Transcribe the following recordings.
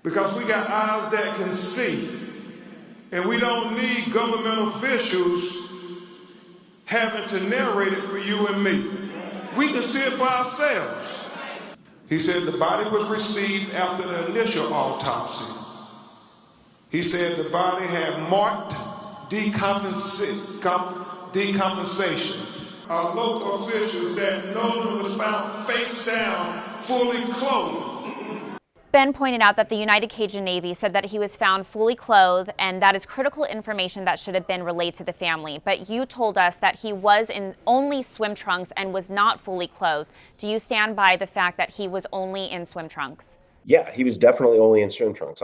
because we got eyes that can see. And we don't need government officials having to narrate it for you and me. We can see it for ourselves. He said the body was received after the initial autopsy. He said the body had marked decompensation. Our local officials that Nolan was found face down, fully clothed. Ben pointed out that the United Cajun Navy said that he was found fully clothed, and that is critical information that should have been relayed to the family. But you told us that he was in only swim trunks and was not fully clothed. Do you stand by the fact that he was only in swim trunks? Yeah, he was definitely only in swim trunks.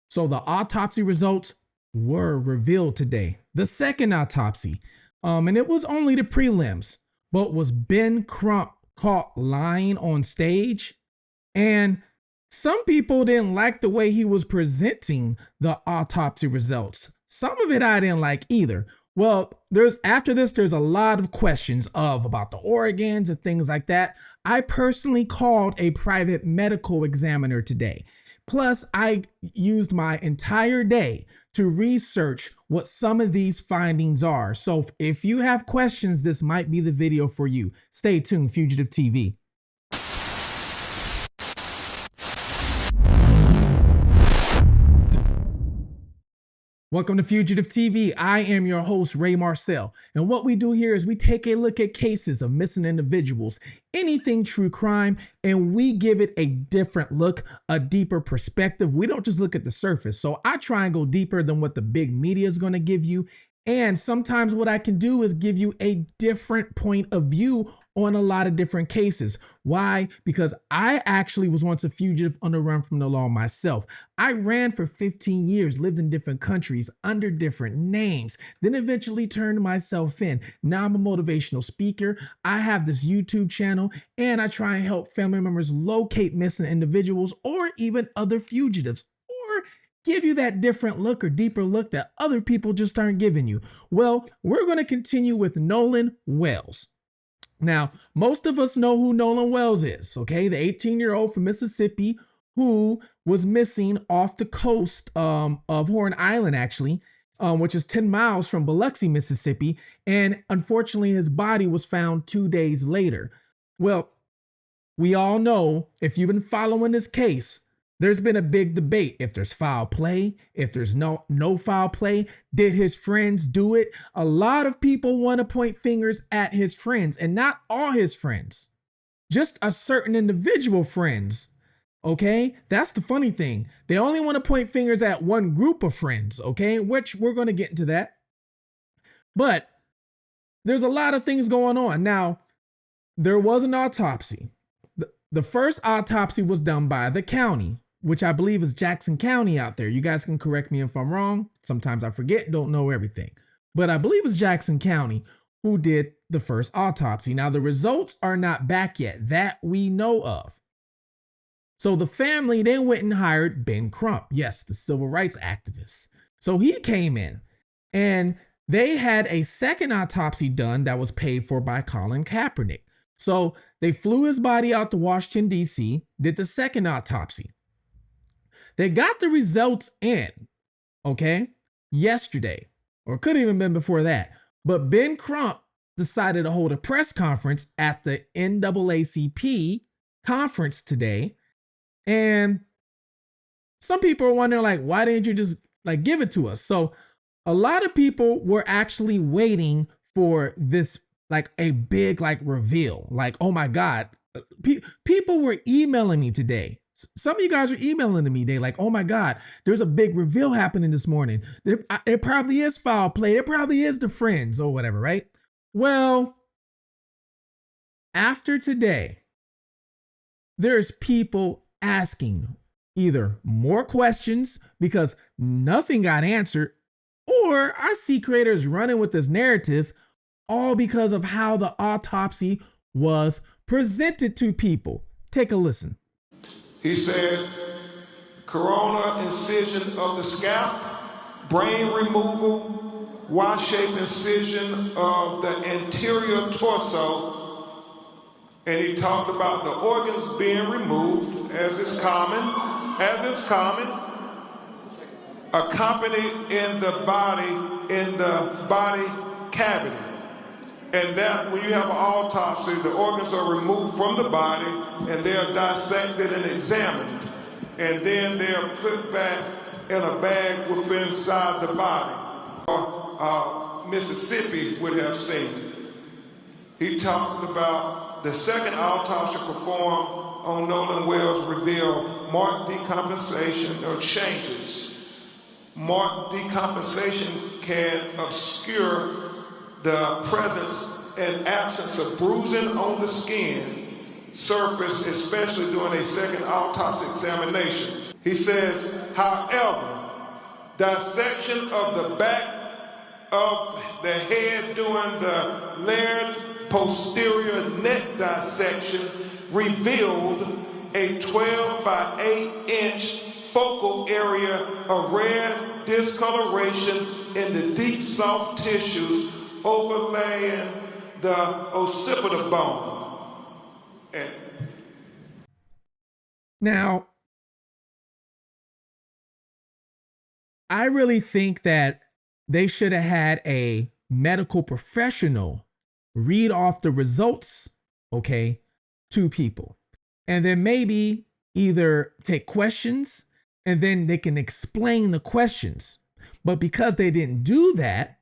So the autopsy results were revealed today. The second autopsy, and it was only the prelims, but was Ben Crump caught lying on stage? And some people didn't like the way he was presenting the autopsy results. Some of it I didn't like either. Well, there's a lot of questions about the organs and things like that. I personally called a private medical examiner today. Plus, I used my entire day to research what some of these findings are. So if you have questions, this might be the video for you. Stay tuned, Fugitive TV. Welcome to Fugitive TV. I am your host, Ray Marcel. And what we do here is we take a look at cases of missing individuals, anything true crime, and we give it a different look, a deeper perspective. We don't just look at the surface. So I try and go deeper than what the big media is going to give you. And sometimes what I can do is give you a different point of view on a lot of different cases. Why? Because I actually was once a fugitive on the run from the law myself. I ran for 15 years, lived in different countries under different names, then eventually turned myself in. Now I'm a motivational speaker. I have this YouTube channel, and I try and help family members locate missing individuals or even other fugitives, or give you that different look or deeper look that other people just aren't giving you. Well, we're going to continue with Nolan Wells. Now, most of us know who Nolan Wells is, okay? The 18-year-old from Mississippi who was missing off the coast of Horn Island, actually, which is 10 miles from Biloxi, Mississippi. And unfortunately, his body was found 2 days later. Well, we all know, if you've been following this case, there's been a big debate if there's foul play, if there's no foul play. Did his friends do it? A lot of people want to point fingers at his friends, and not all his friends, just a certain individual friends. Okay, that's the funny thing. They only want to point fingers at one group of friends, okay, which we're going to get into that. But there's a lot of things going on. Now, there was an autopsy. The first autopsy was done by the county, which I believe is Jackson County out there. You guys can correct me if I'm wrong. Sometimes I forget, don't know everything. But I believe it's Jackson County who did the first autopsy. Now, the results are not back yet, that we know of. So the family then went and hired Ben Crump, yes, the civil rights activist. So he came in, and they had a second autopsy done that was paid for by Colin Kaepernick. So they flew his body out to Washington, D.C., did the second autopsy. They got the results in, okay, yesterday, or it could have even been before that. But Ben Crump decided to hold a press conference at the NAACP conference today. And some people are wondering, like, why didn't you just give it to us? So a lot of people were actually waiting for this, a big reveal. Oh my God, people were emailing me today. Some of you guys are emailing to me. They oh my God, there's a big reveal happening this morning. It probably is foul play. It probably is the friends or whatever, right? Well, after today, there's people asking either more questions because nothing got answered, or I see creators running with this narrative, all because of how the autopsy was presented to people. Take a listen. He said, corona incision of the scalp, brain removal, Y-shaped incision of the anterior torso, and he talked about the organs being removed, as is common, as is common, accompanied in the body cavity. And that when you have an autopsy, the organs are removed from the body and they are dissected and examined. And then they are put back in a bag within inside the body. Mississippi would have seen. He talked about the second autopsy performed on Nolan Wells revealed marked decompensation or changes. Marked decompensation can obscure the presence and absence of bruising on the skin surface, especially during a second autopsy examination. He says, however, dissection of the back of the head during the layered posterior neck dissection revealed a 12 by 8-inch focal area of red discoloration in the deep soft tissues overlaying the occipital bone. Now, I really think that they should have had a medical professional read off the results, okay, to people. And then maybe either take questions and then they can explain the questions. But because they didn't do that,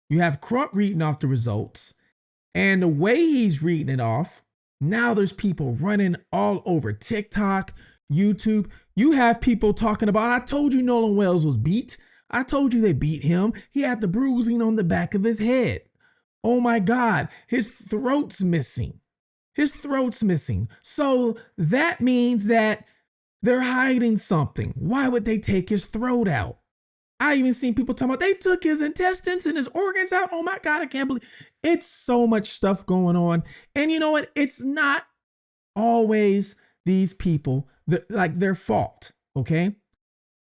you have Crump reading off the results, and the way he's reading it off, now there's people running all over TikTok, YouTube. You have people talking about, I told you Nolan Wells was beat. I told you they beat him. He had the bruising on the back of his head. Oh my God, his throat's missing. His throat's missing. So that means that they're hiding something. Why would they take his throat out? I even seen people talking about they took his intestines and his organs out. Oh my God, I can't believe it's so much stuff going on. And you know what? It's not always these people like their fault. Okay.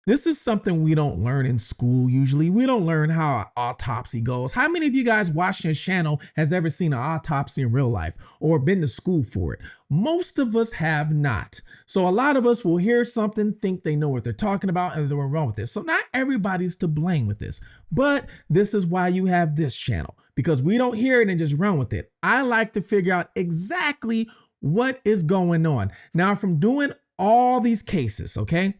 This is something we don't learn in school usually. We don't learn how an autopsy goes. How many of you guys watching this channel has ever seen an autopsy in real life or been to school for it? Most of us have not. So a lot of us will hear something, think they know what they're talking about, and they're wrong with this. So not everybody's to blame with this, but this is why you have this channel, because we don't hear it and just run with it. I like to figure out exactly what is going on. Now, from doing all these cases, okay?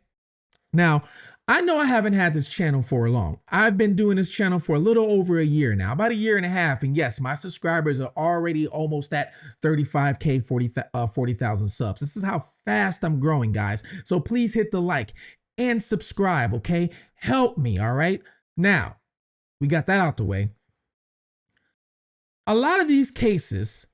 Now, I know I haven't had this channel for long. I've been doing this channel for a little over a year now, about a year and a half. And yes, my subscribers are already almost at 35K, 40,000 subs. This is how fast I'm growing, guys. So please hit the like and subscribe, okay? Help me, all right? Now, we got that out the way. A lot of these cases,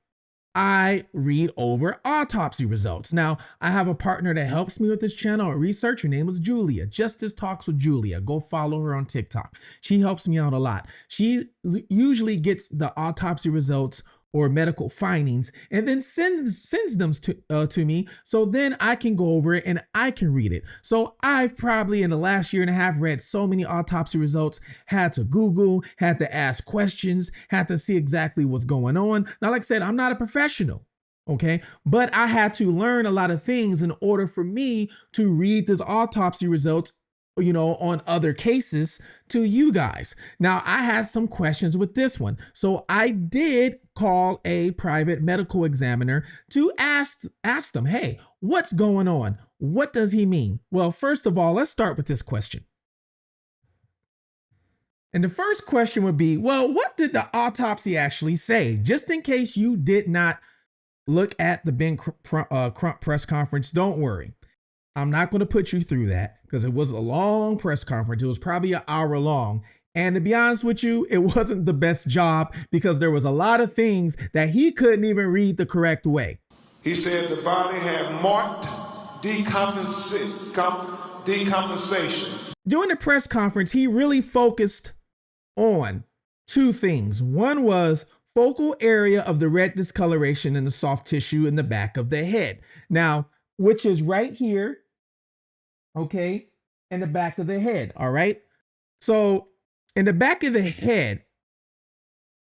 I read over autopsy results. Now, I have a partner that helps me with this channel at research. Her name is Julia, Justice Talks with Julia. Go follow her on TikTok. She helps me out a lot. She usually gets the autopsy results or medical findings and then sends them to me. So then I can go over it and I can read it. So I've probably in the last year and a half read so many autopsy results, had to Google, had to ask questions, had to see exactly what's going on. Now, like I said, I'm not a professional, okay? But I had to learn a lot of things in order for me to read this autopsy results, you know, on other cases to you guys. Now, I had some questions with this one. So I did call a private medical examiner to ask them, hey, what's going on? What does he mean? Well, first of all, let's start with this question. And the first question would be, well, what did the autopsy actually say? Just in case you did not look at the Ben Crump press conference, don't worry. I'm not going to put you through that because it was a long press conference. It was probably an hour long. And to be honest with you, it wasn't the best job because there was a lot of things that he couldn't even read the correct way. He said the body had marked decompensation. During the press conference, he really focused on two things. One was focal area of the red discoloration in the soft tissue in the back of the head. Now, which is right here, okay, in the back of the head, all right? So in the back of the head,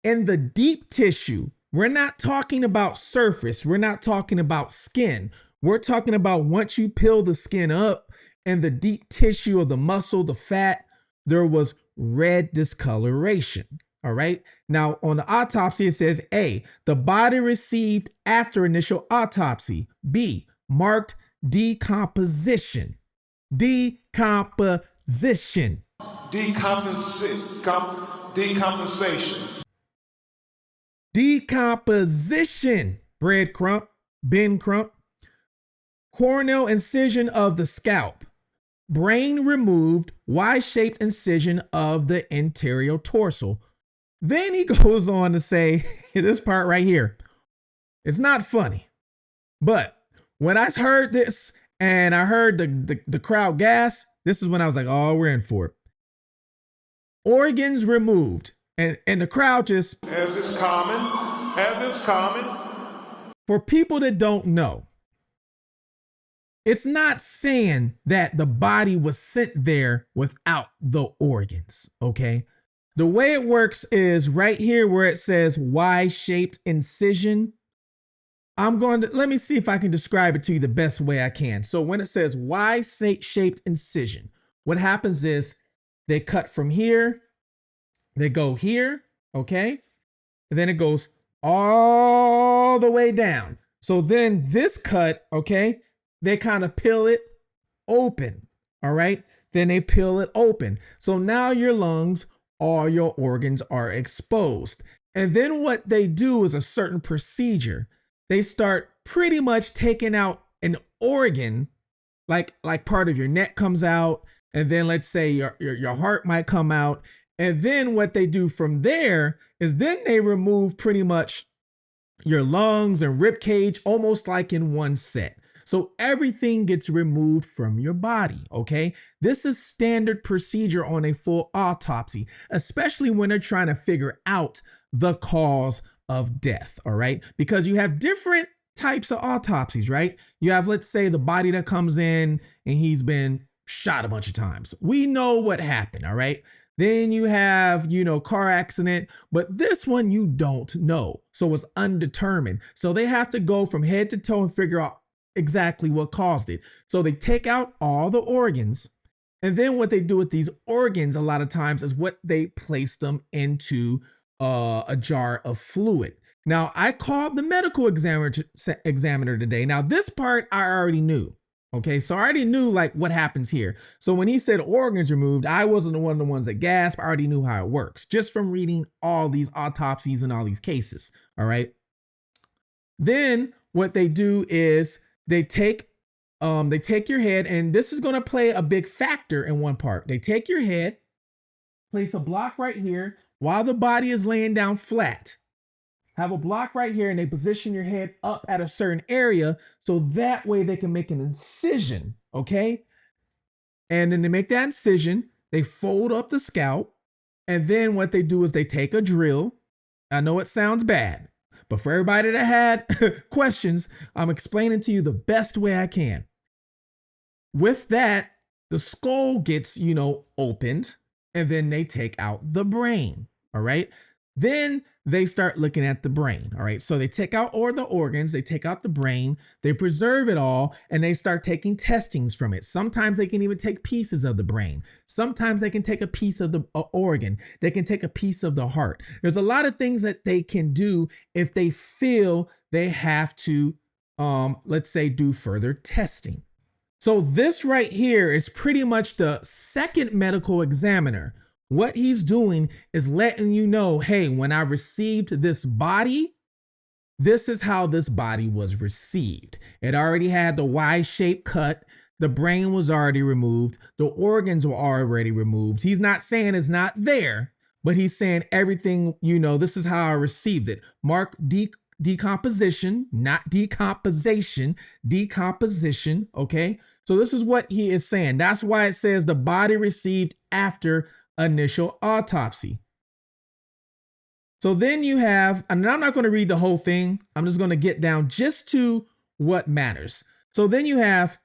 in the deep tissue, we're not talking about surface. We're not talking about skin. We're talking about once you peel the skin up in the deep tissue of the muscle, the fat, there was red discoloration. All right. Now, on the autopsy, it says A, the body received after initial autopsy. B, marked decomposition. Decomposition. Decompensation. Decomposition. Ben Crump. Corneal incision of the scalp. Brain removed. Y-shaped incision of the anterior torso. Then he goes on to say, this part right here, it's not funny, but when I heard this and I heard the crowd gasp, this is when I was like, oh, we're in for it. Organs removed. And the crowd just... As is common. For people that don't know, it's not saying that the body was sent there without the organs, okay? The way it works is right here where it says Y-shaped incision. Let me see if I can describe it to you the best way I can. So when it says Y-shaped incision, what happens is they cut from here, they go here, okay? And then it goes all the way down. So then this cut, okay, they kind of peel it open, all right? Then they peel it open. So now your lungs, all your organs are exposed. And then what they do is a certain procedure. They start pretty much taking out an organ, like part of your neck comes out, and then let's say your heart might come out. And then what they do from there is then they remove pretty much your lungs and rib cage, almost like in one set. So everything gets removed from your body, okay? This is standard procedure on a full autopsy, especially when they're trying to figure out the cause of death, all right? Because you have different types of autopsies, right? You have, let's say, the body that comes in and he's been shot a bunch of times. We know what happened, all right? Then you have, car accident, but this one you don't know. So it's undetermined. So they have to go from head to toe and figure out exactly what caused it. So they take out all the organs, and then what they do with these organs a lot of times is what they place them into a jar of fluid. Now, I called the medical examiner today. Now, this part I already knew. Okay, so I already knew like what happens here. So when he said organs removed, I wasn't one of the ones that gasped. I already knew how it works just from reading all these autopsies and all these cases. All right. Then what they do is they take your head, and this is going to play a big factor in one part. They take your head, place a block right here while the body is laying down flat. Have a block right here, and they position your head up at a certain area so that way they can make an incision, okay? And then they make that incision, they fold up the scalp, and then what they do is they take a drill. I know it sounds bad, but for everybody that had questions, I'm explaining to you the best way I can. With that, the skull gets, opened, and then they take out the brain, all right? Then they start looking at the brain, all right? So they take out all the organs, they take out the brain, they preserve it all, and they start taking testings from it. Sometimes they can even take pieces of the brain. Sometimes they can take a piece of the organ. They can take a piece of the heart. There's a lot of things that they can do if they feel they have to, let's say, do further testing. So this right here is pretty much the second medical examiner. What he's doing is letting you know, hey, when I received this body, this is how this body was received. It already had the Y-shaped cut. The brain was already removed. The organs were already removed. He's not saying it's not there, but he's saying everything, this is how I received it. Mark decomposition, not decomposition, decomposition, okay? So this is what he is saying. That's why it says the body received after initial autopsy. So then you have, and I'm not going to read the whole thing. I'm just going to get down just to what matters. So then you have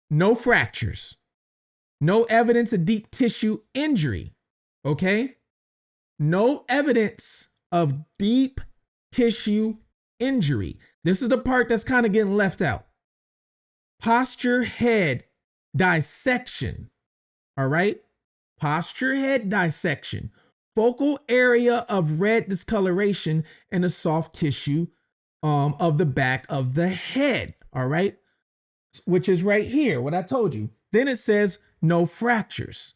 no fractures, no evidence of deep tissue injury. Okay. No evidence of deep tissue injury. This is the part that's kind of getting left out. Posture, head, dissection. All right. Posture head dissection. Focal area of red discoloration in the soft tissue of the back of the head. All right. Which is right here, what I told you. Then it says no fractures.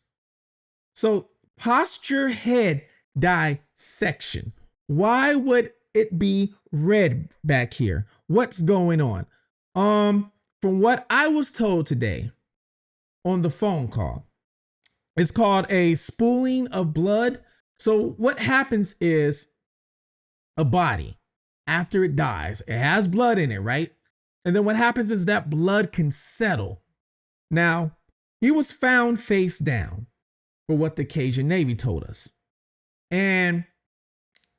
So posture head dissection. Why would it be red back here? What's going on? From what I was told today on the phone call, it's called a spooling of blood. So what happens is a body, after it dies, it has blood in it, right? And then what happens is that blood can settle. Now, he was found face down, for what the Cajun Navy told us. And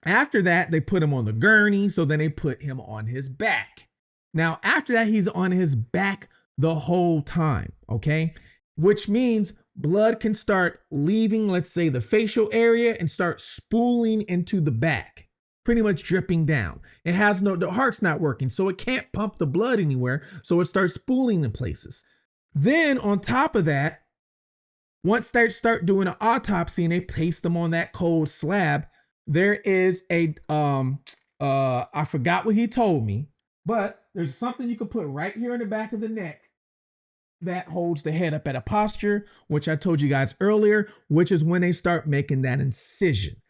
after that, they put him on the gurney. So then they put him on his back. Now, after that, he's on his back the whole time, okay? Which means blood can start leaving, let's say, the facial area and start spooling into the back, pretty much dripping down. It has the heart's not working, so it can't pump the blood anywhere. So it starts spooling in places. Then on top of that, once they start doing an autopsy and they place them on that cold slab, there is a, I forgot what he told me, but there's something you can put right here in the back of the neck that holds the head up at a posture, which I told you guys earlier, which is when they start making that incision.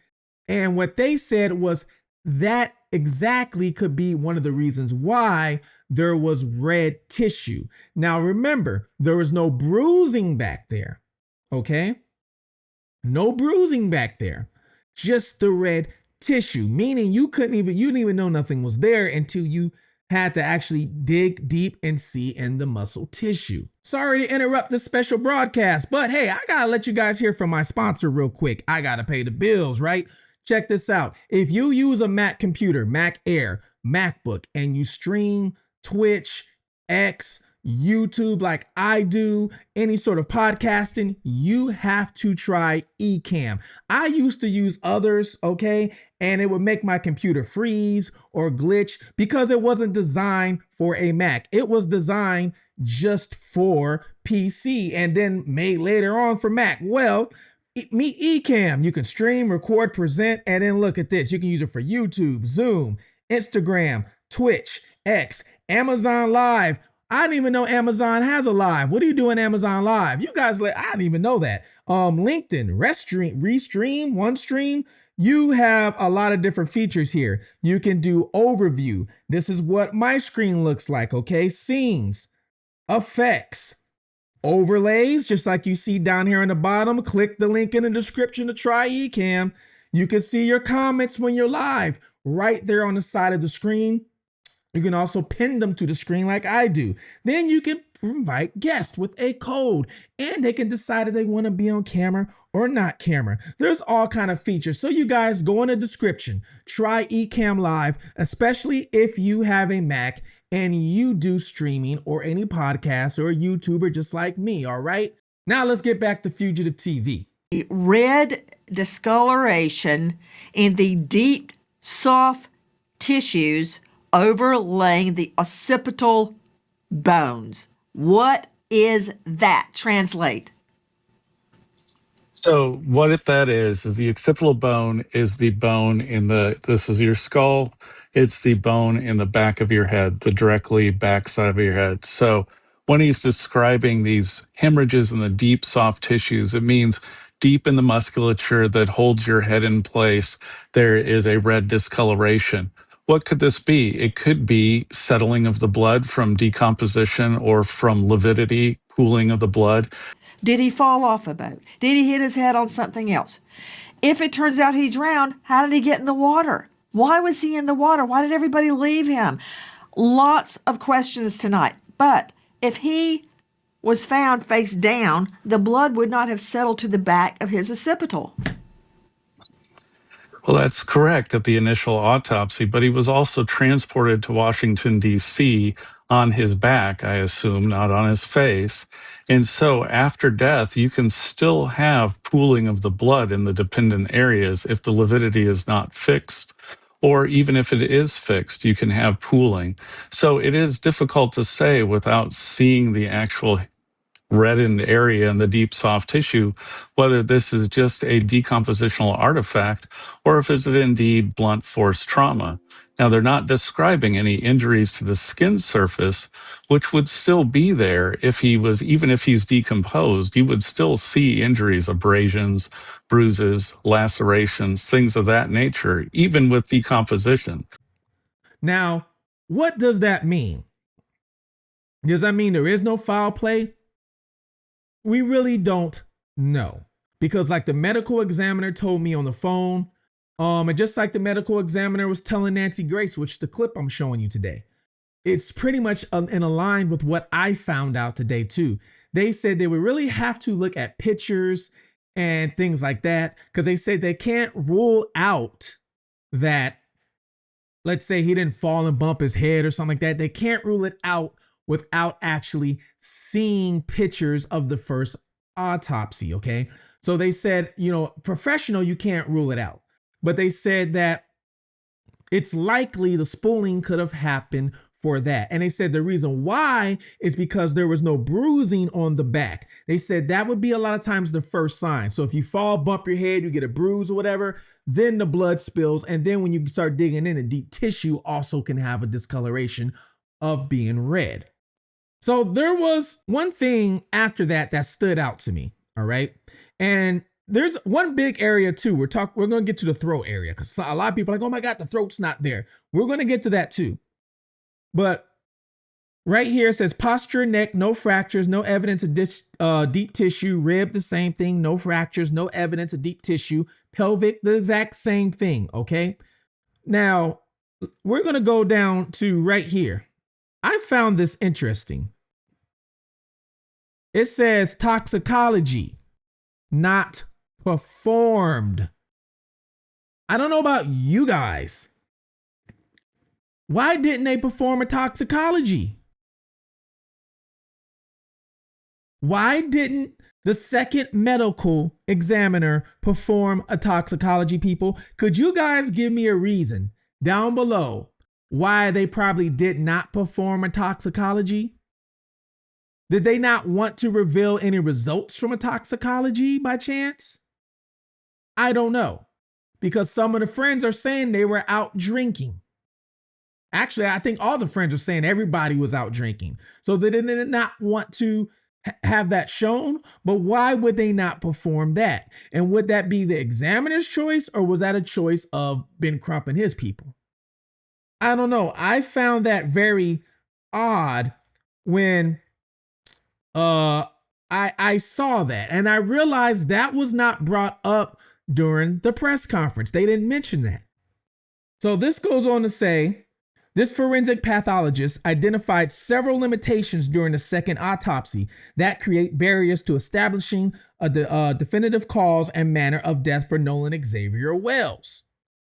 And what they said was that exactly could be one of the reasons why there was red tissue. Now, remember, there was no bruising back there. Okay. No bruising back there, just the red tissue, meaning you didn't even know nothing was there until you had to actually dig deep and see in the muscle tissue. Sorry to interrupt this special broadcast, but hey, I gotta let you guys hear from my sponsor real quick. I gotta pay the bills, right? Check this out. If you use a Mac computer, Mac Air, MacBook, and you stream Twitch, X, YouTube like I do, any sort of podcasting, you have to try Ecamm. I used to use others, okay, and it would make my computer freeze or glitch because it wasn't designed for a Mac. It was designed just for PC and then made later on for Mac. Well, meet Ecamm. You can stream, record, present, and then look at this. You can use it for YouTube, Zoom, Instagram, Twitch, X, Amazon Live. I didn't even know Amazon has a live. What do you do in Amazon Live? You guys, I didn't even know that. LinkedIn, Restream, OneStream. You have a lot of different features here. You can do overview. This is what my screen looks like, okay? Scenes, effects, overlays, just like you see down here on the bottom. Click the link in the description to try Ecamm. You can see your comments when you're live right there on the side of the screen. You can also pin them to the screen like I do. Then you can invite guests with a code and they can decide if they want to be on camera or not camera. There's all kind of features. So you guys go in the description, try Ecamm Live, especially if you have a Mac and you do streaming or any podcast or a YouTuber just like me, all right? Now let's get back to Fugitive TV. Red discoloration in the deep, soft tissues overlaying the occipital bones. What is that? Translate. So what that is the occipital bone is the bone this is your skull. It's the bone in the back of your head, the directly back side of your head. So when he's describing these hemorrhages in the deep, soft tissues, it means deep in the musculature that holds your head in place, there is a red discoloration. What could this be? It could be settling of the blood from decomposition or from lividity, pooling of the blood. Did he fall off a boat? Did he hit his head on something else? If it turns out he drowned, how did he get in the water? Why was he in the water? Why did everybody leave him? Lots of questions tonight. But if he was found face down, the blood would not have settled to the back of his occipital. Well, that's correct at the initial autopsy, but he was also transported to Washington, D.C. on his back, I assume, not on his face. And so after death, you can still have pooling of the blood in the dependent areas if the lividity is not fixed. Or even if it is fixed, you can have pooling. So it is difficult to say without seeing the actual reddened area in the deep soft tissue, whether this is just a decompositional artifact or if it's indeed blunt force trauma. Now, they're not describing any injuries to the skin surface, which would still be there if he was, even if he's decomposed, you would still see injuries, abrasions, bruises, lacerations, things of that nature, even with decomposition. Now, what does that mean? Does that mean there is no foul play? We really don't know, because like the medical examiner told me on the phone, and just like the medical examiner was telling Nancy Grace, which is the clip I'm showing you today, it's pretty much in line with what I found out today too. They said they would really have to look at pictures and things like that, because they said they can't rule out that, let's say he didn't fall and bump his head or something like that. They can't rule it out without actually seeing pictures of the first autopsy, okay? So they said, professional, you can't rule it out. But they said that it's likely the spooling could have happened for that. And they said the reason why is because there was no bruising on the back. They said that would be a lot of times the first sign. So if you fall, bump your head, you get a bruise or whatever, then the blood spills. And then when you start digging in, the deep tissue also can have a discoloration of being red. So there was one thing after that that stood out to me, all right? And there's one big area too. We're going to get to the throat area, because a lot of people are like, oh my God, the throat's not there. We're going to get to that too. But right here it says posture, neck, no fractures, no evidence of deep tissue. Rib, the same thing, no fractures, no evidence of deep tissue. Pelvic, the exact same thing, okay? Now, we're going to go down to right here. I found this interesting. It says toxicology not performed. I don't know about you guys. Why didn't they perform a toxicology? Why didn't the second medical examiner perform a toxicology, people? Could you guys give me a reason down below why they probably did not perform a toxicology? Did they not want to reveal any results from a toxicology by chance? I don't know, because some of the friends are saying they were out drinking. Actually, I think all the friends are saying everybody was out drinking. So they did not want to have that shown, but why would they not perform that? And would that be the examiner's choice, or was that a choice of Ben Crump and his people? I don't know. I found that very odd when I saw that, and I realized that was not brought up during the press conference. They didn't mention that. So this goes on to say, this forensic pathologist identified several limitations during the second autopsy that create barriers to establishing a definitive cause and manner of death for Nolan Xavier Wells.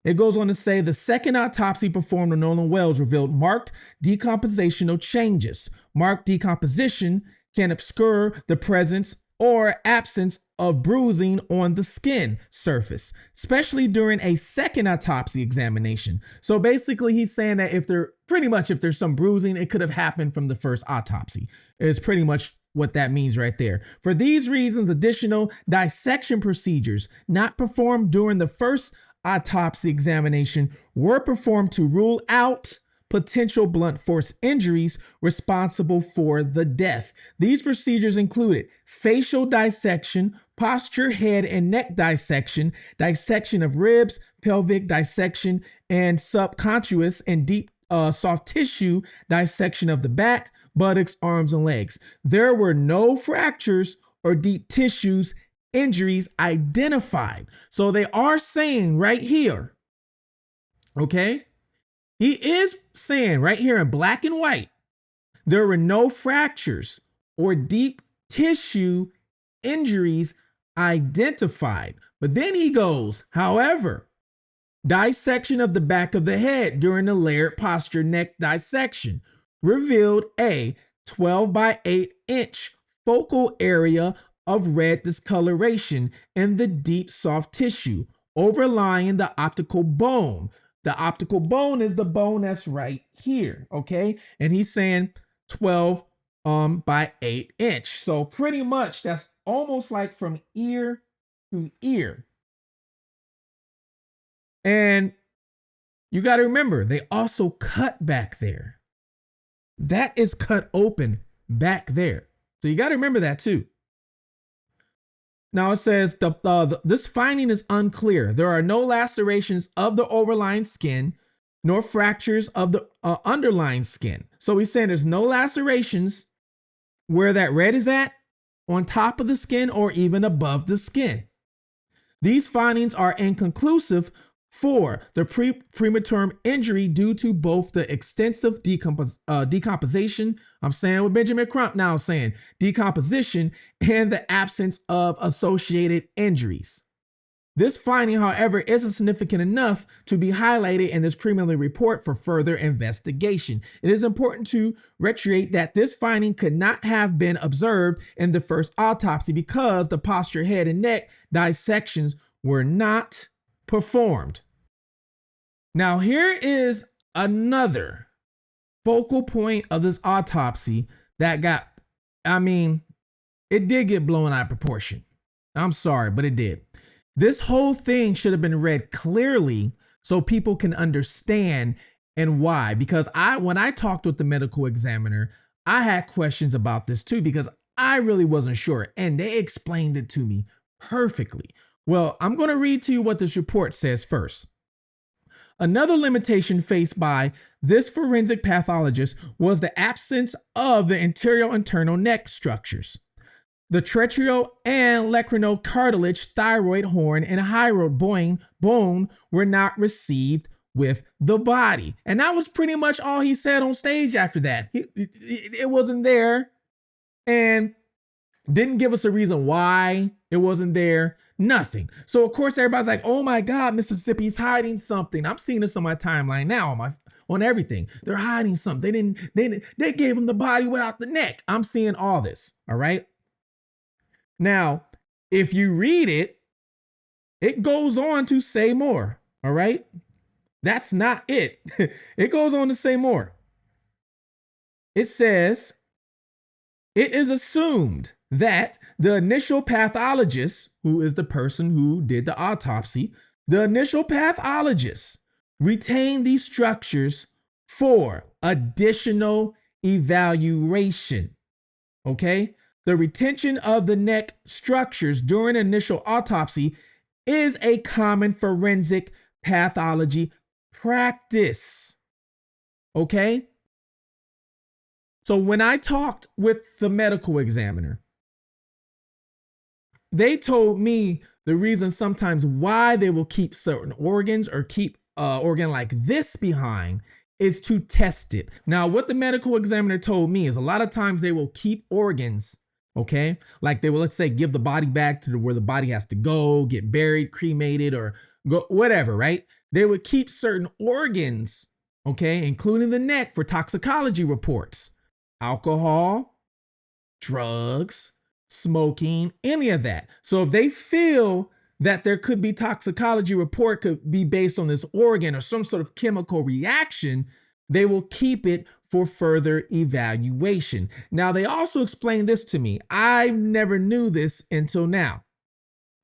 It goes on to say the second autopsy performed on Nolan Wells revealed marked decompositional changes. Marked decomposition can obscure the presence or absence of bruising on the skin surface, especially during a second autopsy examination. So basically he's saying that if there's some bruising, it could have happened from the first autopsy. It's pretty much what that means right there. For these reasons, additional dissection procedures not performed during the first autopsy examination were performed to rule out potential blunt force injuries responsible for the death. These procedures included facial dissection, posture, head and neck dissection, dissection of ribs, pelvic dissection, and subcontuous and deep soft tissue dissection of the back, buttocks, arms, and legs. There were no fractures or deep tissues injuries identified. So they are saying right here, okay? He is saying right here in black and white, there were no fractures or deep tissue injuries identified. But then he goes, however, dissection of the back of the head during the layered posture neck dissection revealed a 12 by 8 inch focal area of red discoloration in the deep soft tissue overlying the optical bone. The optical bone is the bone that's right here, okay? And he's saying 12 by 8 inch. So pretty much that's almost like from ear to ear. And you got to remember, they also cut back there. That is cut open back there. So you got to remember that too. Now it says this finding is unclear. There are no lacerations of the overlying skin, nor fractures of the underlying skin. So he's saying there's no lacerations where that red is at, on top of the skin, or even above the skin. These findings are inconclusive for the preterm injury due to both the extensive decomposition, I'm saying with Benjamin Crump now saying decomposition, and the absence of associated injuries. This finding, however, isn't significant enough to be highlighted in this preliminary report for further investigation. It is important to reiterate that this finding could not have been observed in the first autopsy because the posterior head and neck dissections were not performed. Now, here is another focal point of this autopsy that got, it did get blown out of proportion. I'm sorry, but it did. This whole thing should have been read clearly so people can understand and why. Because when I talked with the medical examiner, I had questions about this too, because I really wasn't sure. And they explained it to me perfectly. Well, I'm going to read to you what this report says first. Another limitation faced by this forensic pathologist was the absence of the anterior internal neck structures. The tracheal and lacrimal cartilage, thyroid horn, and hyoid bone were not received with the body. And that was pretty much all he said on stage after that. It wasn't there, and didn't give us a reason why it wasn't there. Nothing. So of course everybody's like, oh my God, Mississippi's hiding something. I'm seeing this on my timeline now on everything. They're hiding something. They gave him the body without the neck. I'm seeing all this. All right. Now, if you read it, it goes on to say more. All right. That's not it. It goes on to say more. It says, it is assumed that the initial pathologist, who is the person who did the autopsy, the initial pathologist retained these structures for additional evaluation. Okay? The retention of the neck structures during initial autopsy is a common forensic pathology practice. Okay? So when I talked with the medical examiner, they told me the reason sometimes why they will keep certain organs or keep organ like this behind is to test it. Now, what the medical examiner told me is a lot of times they will keep organs, okay? Like they will, let's say, give the body back to where the body has to go, get buried, cremated, or go, whatever, right? They would keep certain organs, okay, including the neck for toxicology reports. Alcohol, drugs, smoking, any of that. So if they feel that there could be toxicology report could be based on this organ or some sort of chemical reaction, they will keep it for further evaluation. Now, they also explained this to me. I never knew this until now.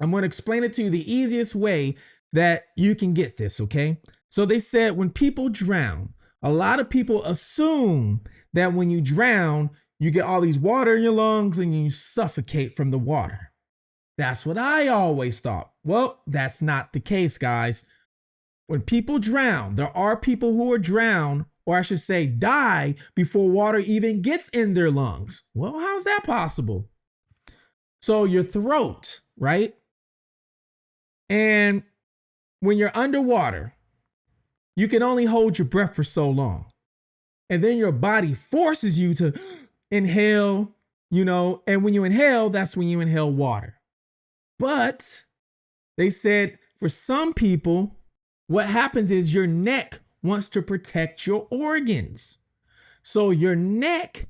I'm going to explain it to you the easiest way that you can get this, okay? So they said when people drown, a lot of people assume that when you drown, you get all these water in your lungs and you suffocate from the water. That's what I always thought. Well, that's not the case, guys. When people drown, there are people who are drowned, or I should say die, before water even gets in their lungs. Well, how's that possible? So your throat, right? And when you're underwater, you can only hold your breath for so long. And then your body forces you to inhale, and when you inhale, that's when you inhale water. But they said for some people, what happens is your neck wants to protect your organs. So your neck,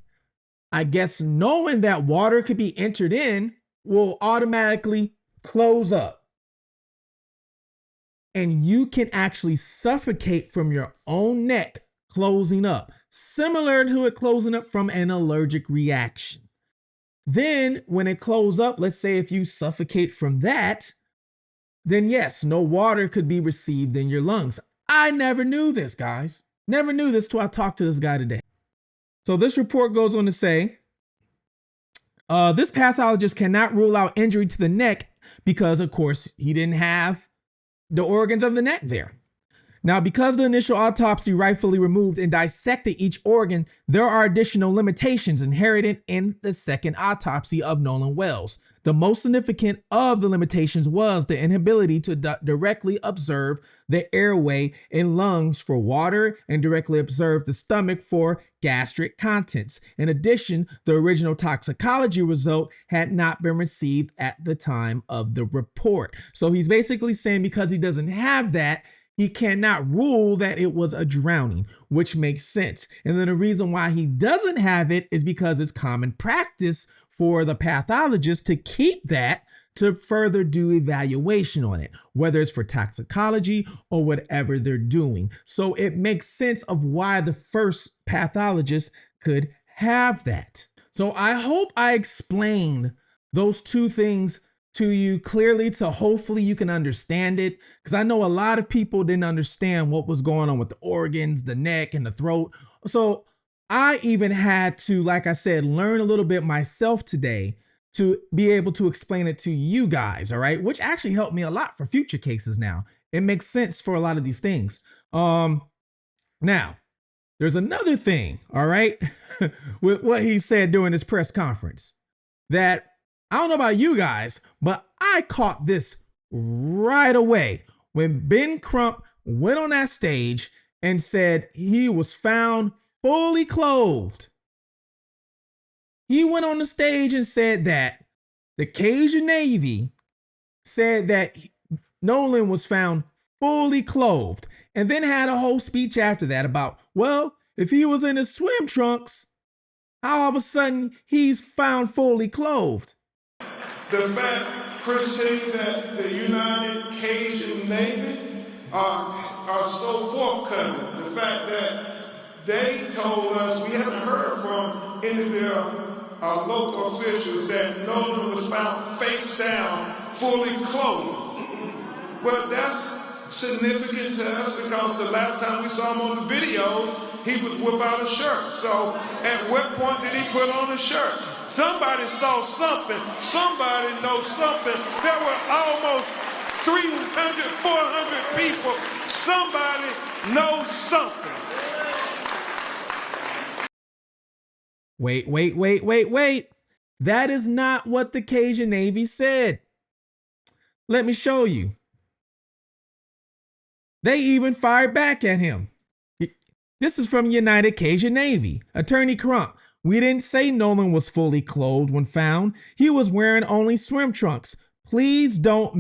I guess, knowing that water could be entered in, will automatically close up. And you can actually suffocate from your own neck closing up. similar to it closing up from an allergic reaction. Then when it closes up, let's say if you suffocate from that, then yes, no water could be received in your lungs. I never knew this, guys. Never knew this till I talked to this guy today. So this report goes on to say, this pathologist cannot rule out injury to the neck because, of course, he didn't have the organs of the neck there. Now, because the initial autopsy rightfully removed and dissected each organ, there are additional limitations inherited in the second autopsy of Nolan Wells. The most significant of the limitations was the inability to directly observe the airway and lungs for water and directly observe the stomach for gastric contents. In addition, the original toxicology result had not been received at the time of the report. So he's basically saying because he doesn't have that, he cannot rule that it was a drowning, which makes sense. And then the reason why he doesn't have it is because it's common practice for the pathologist to keep that to further do evaluation on it, whether it's for toxicology or whatever they're doing. So it makes sense of why the first pathologist could have that. So I hope I explained those two things to you clearly, to hopefully you can understand it, because I know a lot of people didn't understand what was going on with the organs, the neck, and the throat. So I even had to, like I said, learn a little bit myself today to be able to explain it to you guys, all right? Which actually helped me a lot for future cases now. It makes sense for a lot of these things. Now, there's another thing, all right, with what he said during his press conference that I don't know about you guys, but I caught this right away when Ben Crump went on that stage and said he was found fully clothed. He went on the stage and said that the Cajun Navy said that Nolan was found fully clothed, and then had a whole speech after that about, well, if he was in his swim trunks, how all of a sudden he's found fully clothed. The fact, Christine, that the United Cajun Navy are so forthcoming. The fact that they told us, we haven't heard from any of their local officials, that Nolan was found face down, fully clothed. Well, that's significant to us because the last time we saw him on the videos, he was without a shirt. So at what point did he put on a shirt? Somebody saw something. Somebody knows something. There were almost 300, 400 people. Somebody knows something. Wait. That is not what the Cajun Navy said. Let me show you. They even fired back at him. This is from United Cajun Navy. Attorney Crump. We didn't say Nolan was fully clothed when found. He was wearing only swim trunks. Please don't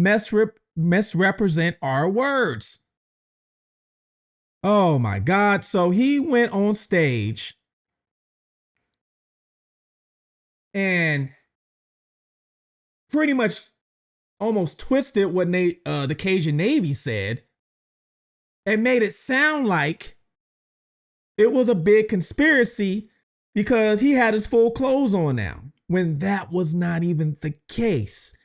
misrepresent our words. Oh my God. So he went on stage and pretty much almost twisted what the Cajun Navy said and made it sound like it was a big conspiracy because he had his full clothes on now, when that was not even the case.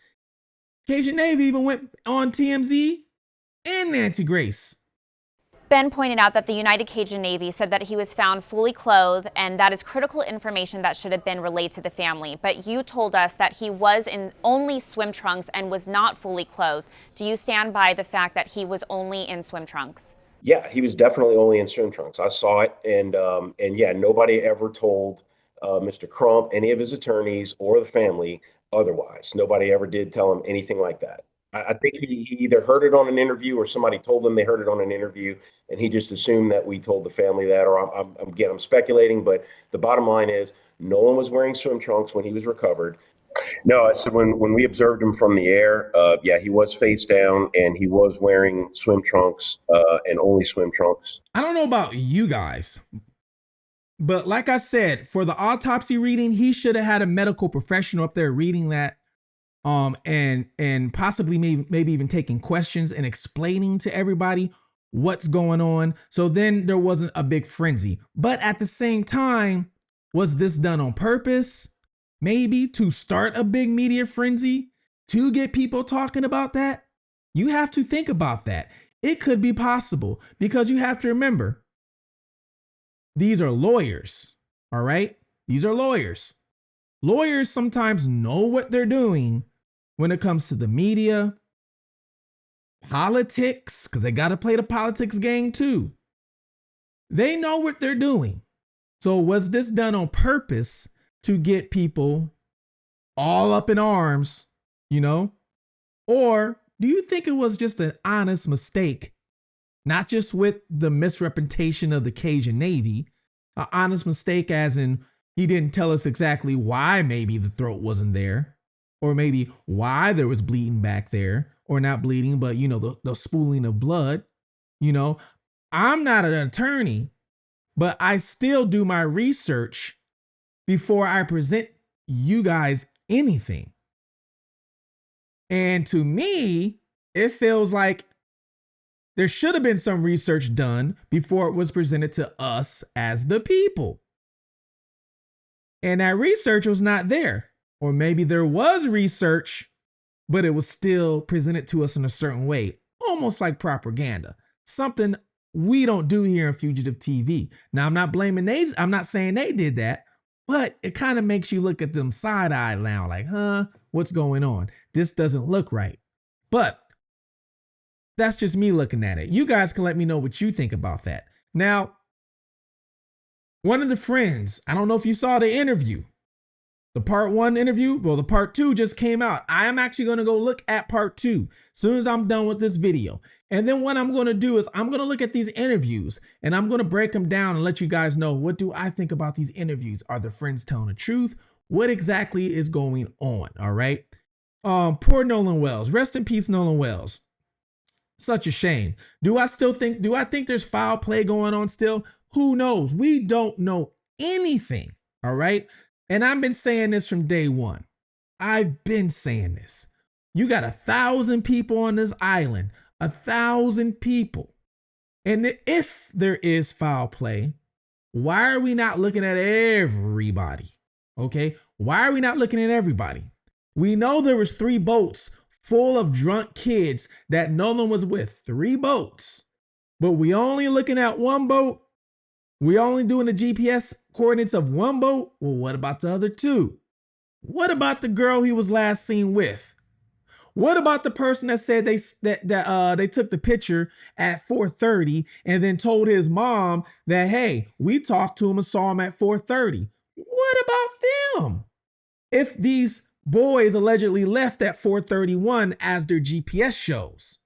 Cajun Navy even went on TMZ and Nancy Grace. Ben pointed out that the United Cajun Navy said that he was found fully clothed, and that is critical information that should have been relayed to the family. But you told us that he was in only swim trunks and was not fully clothed. Do you stand by the fact that he was only in swim trunks? Yeah, he was definitely only in swim trunks. I saw it, and yeah, nobody ever told Mr. Crump, any of his attorneys, or the family otherwise. Nobody ever did tell him anything like that. I think he either heard it on an interview or somebody told him they heard it on an interview, and he just assumed that we told the family that. Or I'm speculating, but the bottom line is Nolan was wearing swim trunks when he was recovered. No, I said when we observed him from the air, yeah, he was face down and he was wearing swim trunks and only swim trunks. I don't know about you guys, but like I said, for the autopsy reading, he should have had a medical professional up there reading that, and possibly maybe even taking questions and explaining to everybody what's going on. So then there wasn't a big frenzy. But at the same time, was this done on purpose? Maybe to start a big media frenzy to get people talking about that? You have to think about that. It could be possible because you have to remember, these are lawyers, all right? These are lawyers. Lawyers sometimes know what they're doing when it comes to the media, politics, because they got to play the politics game too. They know what they're doing. So was this done on purpose to get people all up in arms, you know? Or do you think it was just an honest mistake, not just with the misrepresentation of the Cajun Navy, an honest mistake as in he didn't tell us exactly why maybe the throat wasn't there, or maybe why there was bleeding back there, or not bleeding, but you know, the spooling of blood. You know, I'm not an attorney, but I still do my research before I present you guys anything. And to me, it feels like there should have been some research done before it was presented to us as the people. And that research was not there. Or maybe there was research, but it was still presented to us in a certain way, almost like propaganda. Something we don't do here in Fugitive TV. Now, I'm not blaming they, I'm not saying they did that, but it kind of makes you look at them side-eyed now, like, what's going on? This doesn't look right. But that's just me looking at it. You guys can let me know what you think about that. Now, one of the friends, I don't know if you saw the interview, the part 1 interview. Well, the part 2 just came out. I am actually going to go look at part 2 as soon as I'm done with this video. And then what I'm going to do is I'm going to look at these interviews and I'm going to break them down and let you guys know, what do I think about these interviews? Are the friends telling the truth? What exactly is going on? All right. Poor Nolan Wells. Rest in peace, Nolan Wells. Such a shame. Do I think there's foul play going on still? Who knows? We don't know anything. All right. And I've been saying this from day one. I've been saying this. You got 1,000 people on this island, 1,000 people. And if there is foul play, why are we not looking at everybody? Okay. Why are we not looking at everybody? We know there was 3 boats full of drunk kids that Nolan was with. 3 boats. But we only looking at 1 boat. We only doing the GPS coordinates of 1 boat. Well, what about the other 2? What about the girl he was last seen with? What about the person that said they took the picture at 4:30 and then told his mom that, hey, we talked to him and saw him at 4:30? What about them? If these boys allegedly left at 4:31 as their GPS shows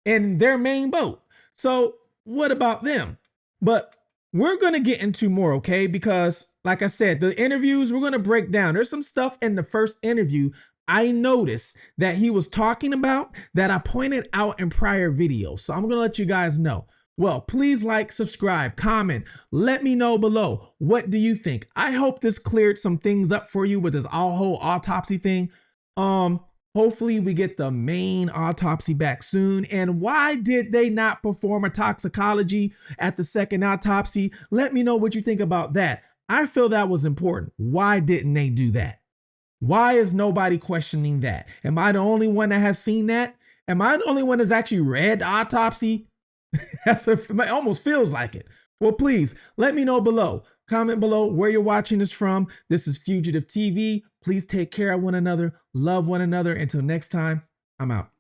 in their main boat. So what about them? But we're going to get into more, okay? Because like I said, the interviews we're going to break down. There's some stuff in the first interview I noticed that he was talking about that I pointed out in prior videos. So I'm going to let you guys know. Well, please like, subscribe, comment, let me know below. What do you think? I hope this cleared some things up for you with this whole autopsy thing. Hopefully we get the main autopsy back soon. And why did they not perform a toxicology at the second autopsy? Let me know what you think about that. I feel that was important. Why didn't they do that? Why is nobody questioning that? Am I the only one that has seen that? Am I the only one that's actually read the autopsy? That's what it almost feels like it. Well, please let me know below. Comment below where you're watching this from. This is Fugitive TV. Please take care of one another. Love one another. Until next time, I'm out.